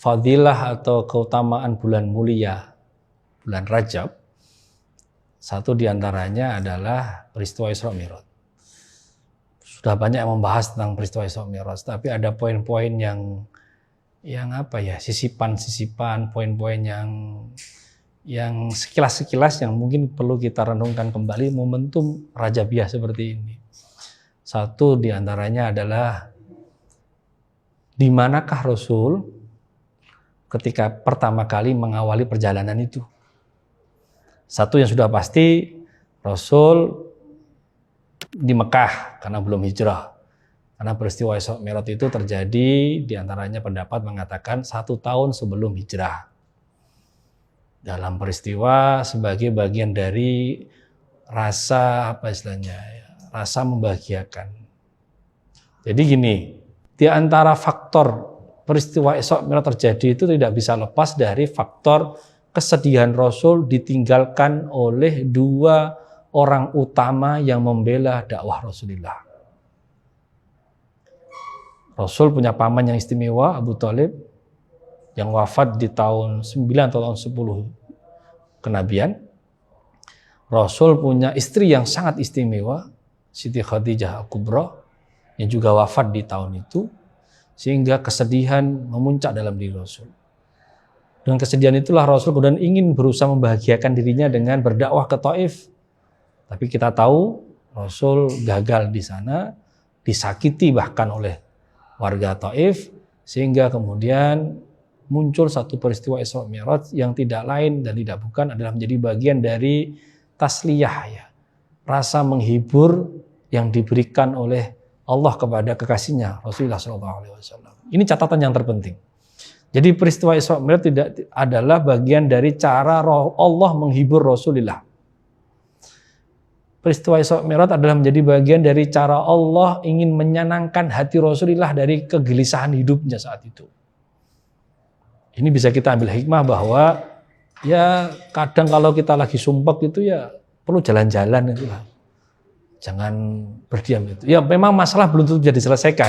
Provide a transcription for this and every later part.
fadilah atau keutamaan bulan mulia, bulan Rajab, satu diantaranya adalah peristiwa Isra Mi'raj. Sudah banyak yang membahas tentang peristiwa Isra Mi'raj, tapi ada poin-poin yang sisipan-sisipan, poin-poin yang sekilas-sekilas yang mungkin perlu kita renungkan kembali momentum Rajabiah seperti ini. Satu diantaranya adalah di manakah Rasul ketika pertama kali mengawali perjalanan itu. Satu yang sudah pasti, Rasul di Mekah karena belum hijrah. Karena peristiwa Isra Mi'raj itu terjadi diantaranya pendapat mengatakan 1 tahun sebelum hijrah. Dalam peristiwa sebagai bagian dari rasa rasa membahagiakan. Jadi gini, di antara faktor peristiwa Isra Mi'raj terjadi itu tidak bisa lepas dari faktor kesedihan Rasul ditinggalkan oleh 2 orang utama yang membela dakwah Rasulullah. Rasul punya paman yang istimewa, Abu Thalib, yang wafat di tahun 9 atau tahun 10 kenabian. Rasul punya istri yang sangat istimewa, Siti Khadijah Al-Kubra, yang juga wafat di tahun itu, sehingga kesedihan memuncak dalam diri Rasul. Dengan kesedihan itulah Rasul kemudian ingin berusaha membahagiakan dirinya dengan berdakwah ke Taif. Tapi kita tahu Rasul gagal di sana, disakiti bahkan oleh warga Taif, sehingga kemudian muncul satu peristiwa Isra Mi'raj yang tidak lain dan tidak bukan adalah menjadi bagian dari tasliyah, rasa menghibur yang diberikan oleh Allah kepada kekasihnya Rasulullah SAW. Ini catatan yang terpenting. Jadi peristiwa Isra Mi'raj tidak adalah bagian dari cara Allah menghibur Rasulullah. Peristiwa Isra Mi'raj adalah menjadi bagian dari cara Allah ingin menyenangkan hati Rasulullah dari kegelisahan hidupnya saat itu. Ini bisa kita ambil hikmah bahwa ya kadang kalau kita lagi sumpek itu ya perlu jalan-jalan itu lah. Jangan berdiam itu. Ya memang masalah belum tentu bisa diselesaikan.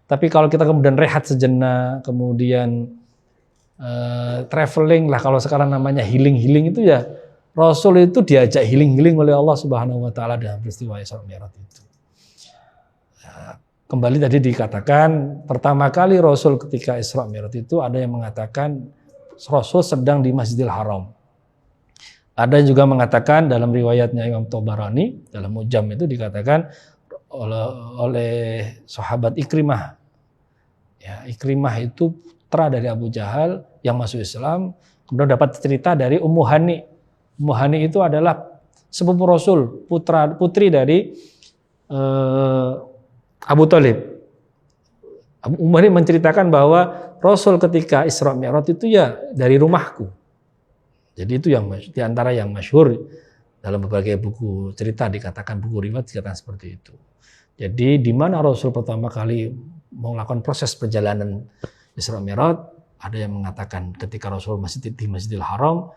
Tapi kalau kita kemudian rehat sejenak, kemudian traveling lah, kalau sekarang namanya healing itu ya, Rasul itu diajak healing oleh Allah Subhanahu wa taala dalam peristiwa Isra Mi'raj itu. Kembali tadi dikatakan pertama kali Rasul ketika Isra Mi'raj itu ada yang mengatakan Rasul sedang di Masjidil Haram. Ada yang juga mengatakan dalam riwayatnya Imam Tabarani dalam Mujam itu dikatakan oleh sahabat Ikrimah. Ya, Ikrimah itu putra dari Abu Jahal yang masuk Islam, kemudian dapat cerita dari Ummu Hani. Ummu Hani itu adalah sepupu Rasul, putri dari Abu Thalib. Ummu Hani menceritakan bahwa Rasul ketika Isra Mi'raj itu ya dari rumahku. Jadi itu yang di antara yang masyhur dalam berbagai buku cerita dikatakan, buku riwayat dikatakan seperti itu. Jadi di mana Rasul pertama kali melakukan proses perjalanan Isra Mi'raj, ada yang mengatakan ketika Rasul masih di Masjidil Haram,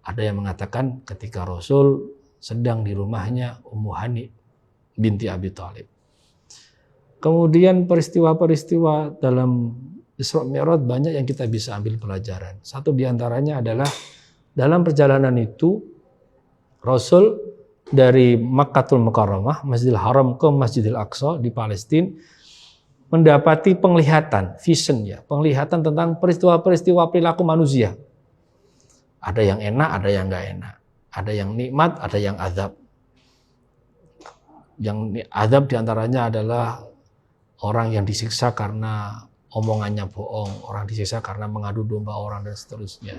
ada yang mengatakan ketika Rasul sedang di rumahnya Ummu Hani binti Abi Thalib. Kemudian peristiwa-peristiwa dalam Isra Mi'raj banyak yang kita bisa ambil pelajaran. Satu diantaranya adalah dalam perjalanan itu Rasul dari Makkatul Mukarramah, Masjidil Haram ke Masjidil Aqsa di Palestina mendapati penglihatan, vision ya, penglihatan tentang peristiwa-peristiwa perilaku manusia. Ada yang enak, ada yang enggak enak. Ada yang nikmat, ada yang azab. Yang azab diantaranya adalah orang yang disiksa karena omongannya bohong, orang disiksa karena mengadu domba orang dan seterusnya.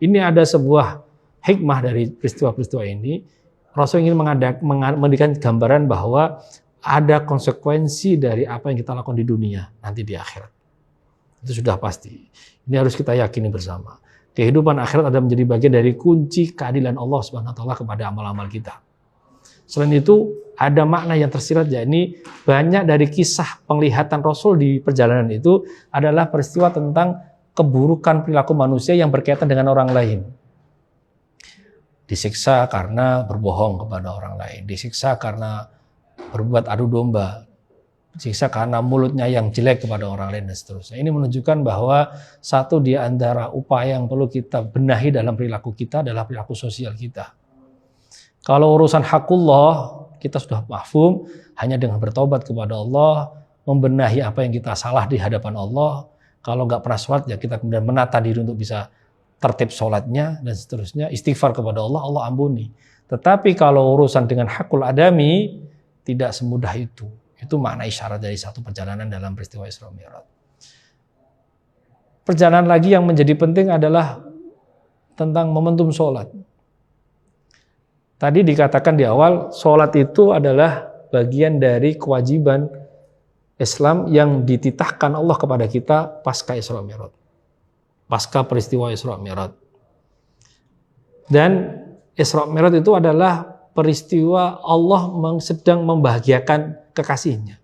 Ini ada sebuah hikmah dari peristiwa-peristiwa ini. Rasul ingin memberikan gambaran bahwa ada konsekuensi dari apa yang kita lakukan di dunia nanti di akhirat. Itu sudah pasti. Ini harus kita yakini bersama. Kehidupan akhirat ada menjadi bagian dari kunci keadilan Allah Subhanahu wa taala kepada amal-amal kita. Selain itu ada makna yang tersirat, yakni banyak dari kisah penglihatan Rasul di perjalanan itu adalah peristiwa tentang keburukan perilaku manusia yang berkaitan dengan orang lain. Disiksa karena berbohong kepada orang lain, disiksa karena berbuat adu domba, siksa karena mulutnya yang jelek kepada orang lain dan seterusnya. Ini menunjukkan bahwa satu di antara upaya yang perlu kita benahi dalam perilaku kita adalah perilaku sosial kita. Kalau urusan hakullah kita sudah mahfum, hanya dengan bertobat kepada Allah, membenahi apa yang kita salah di hadapan Allah. Kalau nggak pernah sholat ya kita kemudian menata diri untuk bisa tertib sholatnya dan seterusnya. Istighfar kepada Allah, Allah ampuni. Tetapi kalau urusan dengan hakul adami tidak semudah itu. Itu makna isyarat dari satu perjalanan dalam peristiwa Isra Mi'raj. Perjalanan lagi yang menjadi penting adalah tentang momentum sholat. Tadi dikatakan di awal, sholat itu adalah bagian dari kewajiban Islam yang dititahkan Allah kepada kita pasca Isra Mi'raj. Pasca peristiwa Isra Mi'raj. Dan Isra Mi'raj itu adalah peristiwa Allah sedang membahagiakan kekasihnya.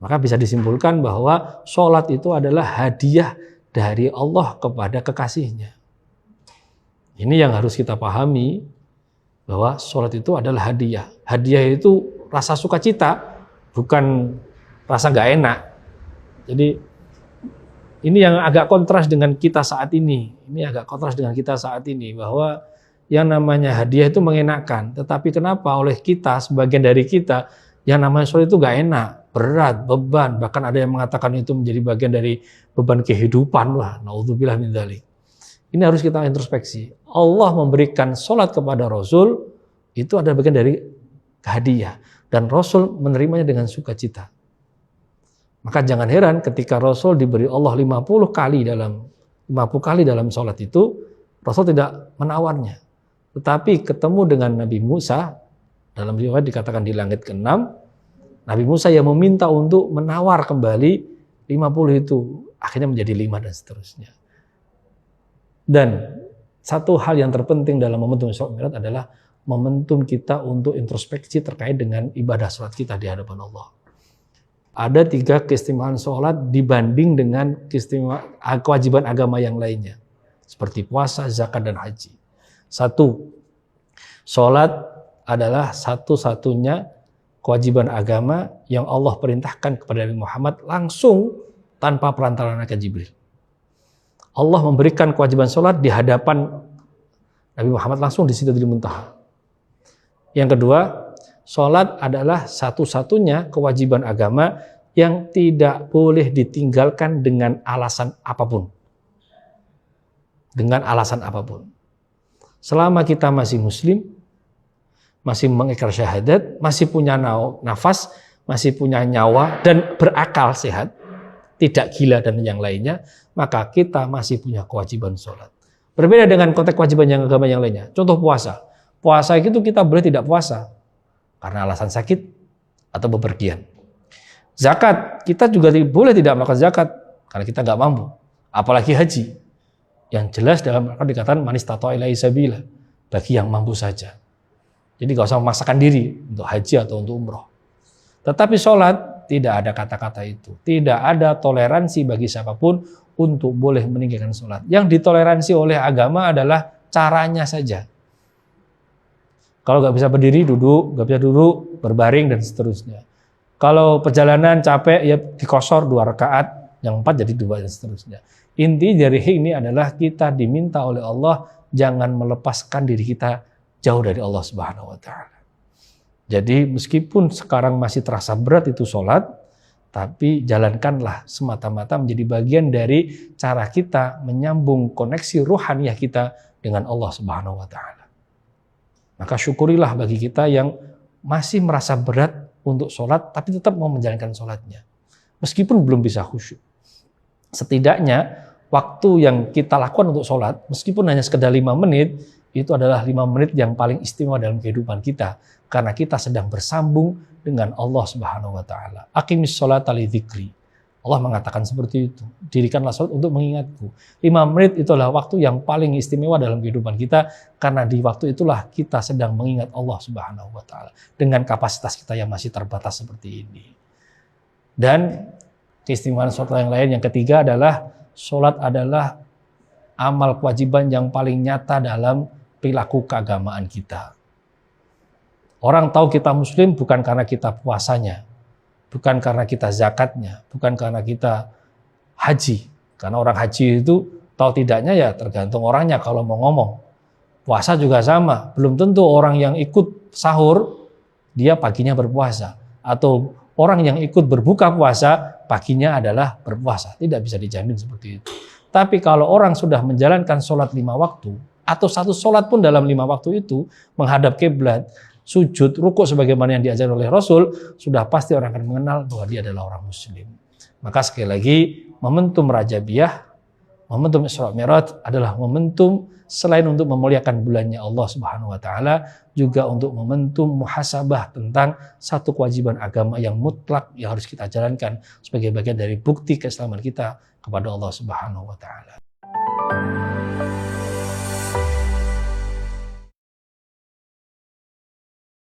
Maka bisa disimpulkan bahwa sholat itu adalah hadiah dari Allah kepada kekasihnya. Ini yang harus kita pahami, bahwa sholat itu adalah hadiah. Hadiah itu rasa sukacita, bukan rasa gak enak. Jadi ini yang agak kontras dengan kita saat ini. Ini agak kontras dengan kita saat ini, bahwa yang namanya hadiah itu mengenakan. Tetapi kenapa oleh kita, sebagian dari kita, yang namanya sholat itu gak enak, berat, beban. Bahkan ada yang mengatakan itu menjadi bagian dari beban kehidupan. Naudzubillah min dzalik. Ini harus kita introspeksi. Allah memberikan sholat kepada Rasul, itu adalah bagian dari hadiah. Dan Rasul menerimanya dengan sukacita. Maka jangan heran ketika Rasul diberi Allah 50 kali dalam sholat itu, Rasul tidak menawarnya. Tetapi ketemu dengan Nabi Musa, dalam riwayat dikatakan di langit ke-6, Nabi Musa yang meminta untuk menawar kembali 50 itu, akhirnya menjadi 5 dan seterusnya. Dan satu hal yang terpenting dalam momentum Isra Mi'raj adalah momentum kita untuk introspeksi terkait dengan ibadah sholat kita di hadapan Allah. Ada 3 keistimewaan sholat dibanding dengan kewajiban agama yang lainnya, seperti puasa, zakat, dan haji. 1, sholat adalah satu-satunya kewajiban agama yang Allah perintahkan kepada Nabi Muhammad langsung tanpa perantara malaikat Jibril. Allah memberikan kewajiban sholat di hadapan Nabi Muhammad langsung di Sidratul Muntaha. Yang kedua, sholat adalah satu-satunya kewajiban agama yang tidak boleh ditinggalkan dengan alasan apapun. Dengan alasan apapun. Selama kita masih muslim, masih mengikrar syahadat, masih punya nafas, masih punya nyawa, dan berakal sehat, tidak gila dan yang lainnya, maka kita masih punya kewajiban sholat. Berbeda dengan konteks kewajiban yang agama yang lainnya. Contoh puasa. Puasa itu kita boleh tidak puasa karena alasan sakit atau bepergian. Zakat, kita juga boleh tidak melakukan zakat karena kita nggak mampu. Apalagi haji. Yang jelas dalam Al-Quran dikatakan man istata'a ilaihi sabila, bagi yang mampu saja. Jadi nggak usah memaksakan diri untuk haji atau untuk umroh. Tetapi sholat tidak ada kata-kata itu. Tidak ada toleransi bagi siapapun untuk boleh meninggalkan sholat. Yang ditoleransi oleh agama adalah caranya saja. Kalau nggak bisa berdiri, duduk, nggak bisa duduk, berbaring, dan seterusnya. Kalau perjalanan capek, ya dikosor 2 rakaat, yang 4 jadi 2, dan seterusnya. Inti dari ini adalah kita diminta oleh Allah jangan melepaskan diri kita jauh dari Allah Subhanahu wa Ta'ala. Jadi meskipun sekarang masih terasa berat itu sholat, tapi jalankanlah semata-mata menjadi bagian dari cara kita menyambung koneksi ruhaniyah kita dengan Allah Subhanahu wa Ta'ala. Maka syukurilah bagi kita yang masih merasa berat untuk sholat, tapi tetap mau menjalankan sholatnya. Meskipun belum bisa khusyuk. Setidaknya waktu yang kita lakukan untuk sholat, meskipun hanya sekedar 5 menit, itu adalah 5 menit yang paling istimewa dalam kehidupan kita. Karena kita sedang bersambung dengan Allah Subhanahu wa Ta'ala. Aqimis sholata li dzikri. Allah mengatakan seperti itu. Dirikanlah sholat untuk mengingatku. 5 menit itu adalah waktu yang paling istimewa dalam kehidupan kita. Karena di waktu itulah kita sedang mengingat Allah Subhanahu wa Ta'ala. Dengan kapasitas kita yang masih terbatas seperti ini. Dan keistimewaan sholat yang lain yang ketiga adalah sholat adalah amal kewajiban yang paling nyata dalam perilaku keagamaan kita. Orang tahu kita muslim bukan karena kita puasanya, bukan karena kita zakatnya, bukan karena kita haji. Karena orang haji itu tahu tidaknya ya tergantung orangnya kalau mau ngomong. Puasa juga sama, belum tentu orang yang ikut sahur dia paginya berpuasa, atau orang yang ikut berbuka puasa paginya adalah berpuasa. Tidak bisa dijamin seperti itu. Tapi kalau orang sudah menjalankan sholat 5 waktu, atau satu sholat pun dalam 5 waktu itu menghadap kiblat, sujud, rukuk sebagaimana yang diajarkan oleh Rasul, sudah pasti orang akan mengenal bahwa dia adalah orang muslim. Maka sekali lagi, momentum Rajabiyah, momentum Isra Mi'raj adalah momentum selain untuk memuliakan bulannya Allah Subhanahu wa taala, juga untuk momentum muhasabah tentang satu kewajiban agama yang mutlak yang harus kita jalankan sebagai bagian dari bukti keislaman kita kepada Allah Subhanahu wa taala.